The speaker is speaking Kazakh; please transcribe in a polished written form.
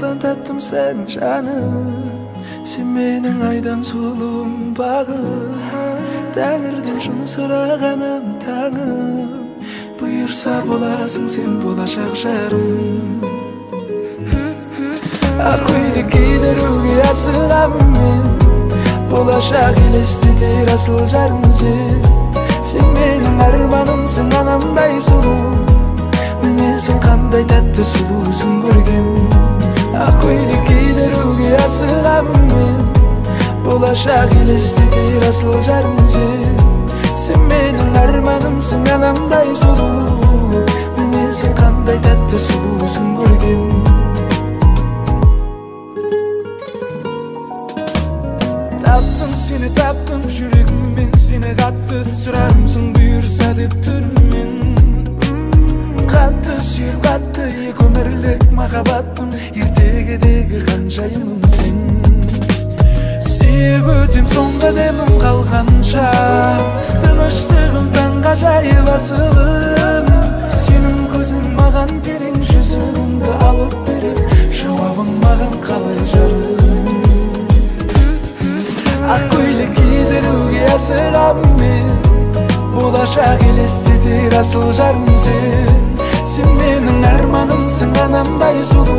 Балдан таттым сен жаным, сен менің айдан сұлуым бағым, тәңірден шын сұрағаным таңым, бұйырса боласың сен болашақ жарым. Ақ көйлек кидіруге асығамын мен, болашақ елестетер асыл жарымсың. Сен менің арманымсың, анамдай сұлу, мінезің қандай тәтті сұлусың көргем. Ақ көйлек кидіруге асығамын мен, болашақ елестетер асыл жарымсың. Сен менің арманымсың, анамдай сұлу, мінезің қандай тәтті сұлусың көргем. Таптым сені, таптым жүрегіммен сені қатты, сұрарымсың бұйырса деп түрмен. Қатты сүйіп қатты екі өмірлік махаббаттым, ертегідегі ханшайымым сен. Сүйіп өтем соңғы демім қалғанша, тыныштығым таңғажайып асылым. Сенің көзің маған терең, жүзіңді алып берем, жауабың маған қалай жарым. Ақ көйлек кидіруге асығамын мен, болашақ елестетер асыл жарым сен. Сен менің арманымсың, анамдай сұлу,